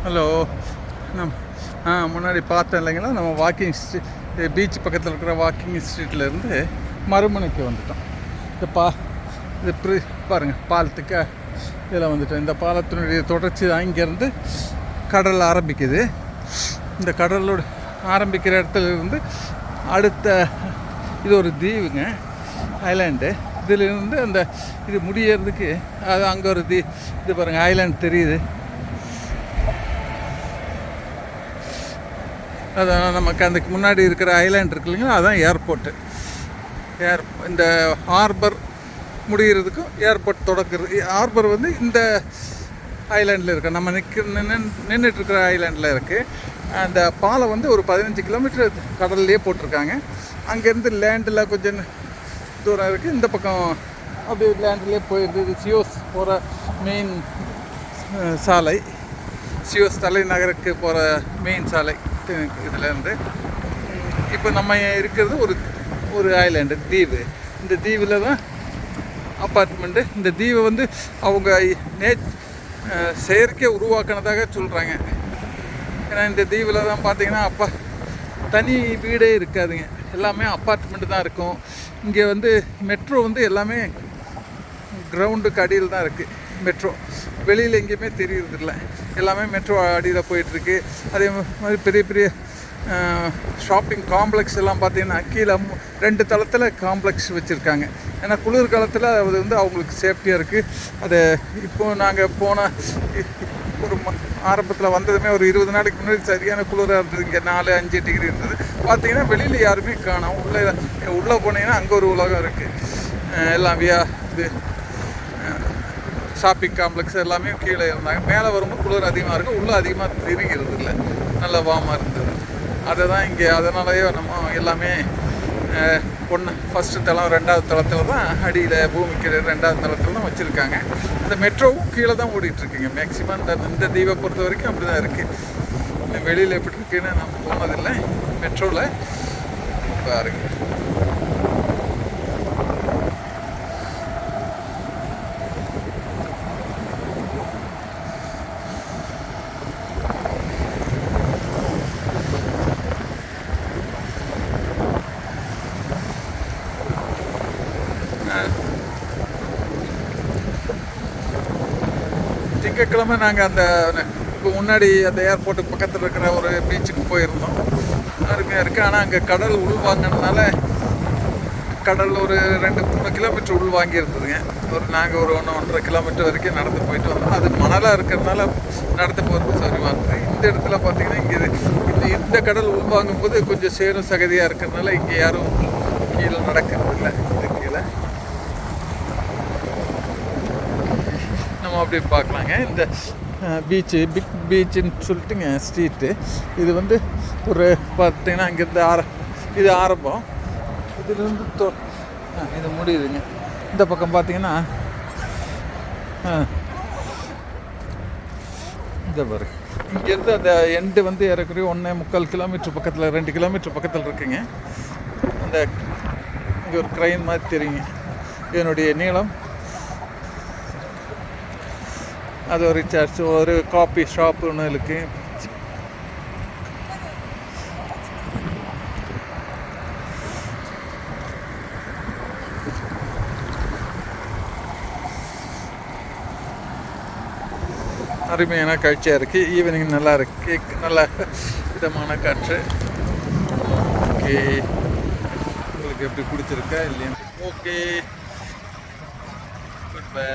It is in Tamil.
ஹலோ. முன்னாடி பார்த்தேன் இல்லைங்களா, நம்ம வாக்கிங் பீச் பக்கத்தில் இருக்கிற வாக்கிங் ஸ்ட்ரீட்லேருந்து மறுமுனைக்கு வந்துட்டோம். இது பாருங்கள், பாலத்துக்கு இதில் வந்துட்டோம். இந்த பாலத்தினுடைய தொடர்ச்சி தான் இங்கேருந்து கடல் ஆரம்பிக்குது. இந்த கடலோடு ஆரம்பிக்கிற இடத்துல இருந்து அடுத்த இது ஒரு தீவுங்க, ஐலாண்டு. இதிலிருந்து அந்த இது முடியறதுக்கு அது அங்கே ஒரு இது பாருங்கள், ஐலாண்ட் தெரியுது. அதான் நமக்கு அதுக்கு முன்னாடி இருக்கிற ஐலாண்ட் இருக்கு இல்லைங்களா, அதுதான் ஏர்போர்ட்டு. இந்த ஹார்பர் முடிகிறதுக்கும் ஏர்போர்ட் தொடக்கிறது. ஹார்பர் வந்து இந்த ஐலாண்டில் இருக்குது, நம்ம நின்றுட்டுருக்கிற ஐலாண்டில் இருக்குது. அந்த பாலம் வந்து ஒரு 15 கிலோமீட்டர் கடல்லையே போட்டிருக்காங்க. அங்கேருந்து லேண்டில் கொஞ்சம் தூரம் இருக்குது. இந்த பக்கம் அப்படியே லேண்ட்லேயே போயிடுது. இது சியோஸ் போகிற மெயின் சாலை, சியோஸ் தலைநகருக்கு போகிற மெயின் சாலை இதிலேருந்து. இப்போ நம்ம இருக்கிறது ஒரு ஐலாண்டு, தீவு. இந்த தீவில் தான் அப்பார்ட்மெண்ட்டு. இந்த தீவை வந்து அவங்க செயற்கை உருவாக்கினதாக சொல்கிறாங்க. ஏன்னா இந்த தீவில் தான் பார்த்திங்கன்னா தனி வீடே இருக்காதுங்க, எல்லாமே அப்பார்ட்மெண்ட்டு தான் இருக்கும். இங்கே வந்து மெட்ரோ வந்து எல்லாமே கிரவுண்டுக்கு அடியில் தான் இருக்குது. மெட்ரோ வெளியில் எங்கேயுமே தெரியறதில்ல, எல்லாமே மெட்ரோ அடியில் போயிட்டுருக்கு. அதே மாதிரி பெரிய பெரிய ஷாப்பிங் காம்ப்ளெக்ஸ் எல்லாம் பார்த்திங்கன்னா கீழே 2 தளத்தில் காம்ப்ளெக்ஸ் வச்சுருக்காங்க. ஏன்னா குளிர் காலத்தில் அது வந்து அவங்களுக்கு சேஃப்டியாக இருக்குது. அது இப்போது நாங்கள் போன ஒரு ஆரம்பத்தில் வந்ததுமே ஒரு 20 நாளைக்கு முன்னாடி சரியான குளிராக இருந்தது. இங்கே 4-5 டிகிரி இருந்தது. பார்த்திங்கன்னா வெளியில் யாருமே காணோம். உள்ளே போனீங்கன்னா அங்கே ஒரு உலகம் இருக்குது. எல்லாம் இது ஷாப்பிங் காம்ப்ளெக்ஸ் எல்லாமே கீழே இருந்தாங்க. மேலே வரும்போது குளிர் அதிகமாக இருக்கும், உள்ளே அதிகமாக தெரிகிறது இல்லை, நல்லா வார்மாக இருந்தது. அதை தான் இங்கே அதனாலேயே நம்ம எல்லாமே ஃபஸ்ட்டு தளம் 2வது தளத்தில் தான், அடியில் பூமிக்கு 2வது தளத்தில் தான் வச்சுருக்காங்க. இந்த மெட்ரோவும் கீழே தான் ஓடிட்டுருக்குங்க மேக்ஸிமம். இந்த தீவை பொறுத்த வரைக்கும் அப்படி தான் இருக்குது. வெளியில் எப்படி இருக்குன்னு நம்ம போனதில்லை. மெட்ரோவில் பாருங்க. திங்கட்கிழமை நாங்கள் அந்த இப்போ முன்னாடி அந்த ஏர்போர்ட்டுக்கு பக்கத்தில் இருக்கிற ஒரு பீச்சுக்கு போயிருந்தோம். அருமையாக இருக்குது. ஆனால் அங்கே கடல் உள்வாங்கினதுனால கடல் ஒரு 2-3 கிலோமீட்டர் உள்வாங்கி இருந்ததுங்க. நாங்கள் ஒரு 1-1.5 கிலோமீட்டர் வரைக்கும் நடந்து போயிட்டு வந்தோம். அது மணலாக இருக்கிறதுனால நடந்து போகிறது சௌரியமாக இருந்தது. இந்த இடத்துல பார்த்திங்கன்னா இங்கே இந்த கடல் உள்வாங்கும்போது கொஞ்சம் சேரும் சகதியாக இருக்கிறதுனால இங்கே யாரும் கீழே நடக்கிறது இல்லை. இது கீழே நம்ம அப்படி பார்க்கலாங்க. இந்த பிக் பீச்சுன்னு சொல்லிட்டுங்க ஸ்ட்ரீட்டு. இது வந்து ஒரு பார்த்திங்கன்னா அங்கேருந்து இது ஆரம்பம், இதுலேருந்து இது முடியுதுங்க. இந்த பக்கம் பார்த்திங்கன்னா இந்த பாரு, இங்கேருந்து அந்த எண்டு வந்து இறக்குறி 1.25 கிலோமீட்டர் பக்கத்தில், 2 கிலோமீட்டர் பக்கத்தில் இருக்குங்க. அந்த இங்கே ஒரு க்ரைன் மாதிரி தெரியுங்க. இதனுடைய நீளம் அது ஒரு சர்ச், ஒரு காஃபி ஷாப்பு ஒன்று இருக்குது. அருமையான காட்சியாக இருக்குது. ஈவினிங் நல்லா இருக்குது, நல்ல விதமான காற்று. ஓகே, உங்களுக்கு எப்படி பிடிச்சிருக்கா இல்லையா? Okay, good bye.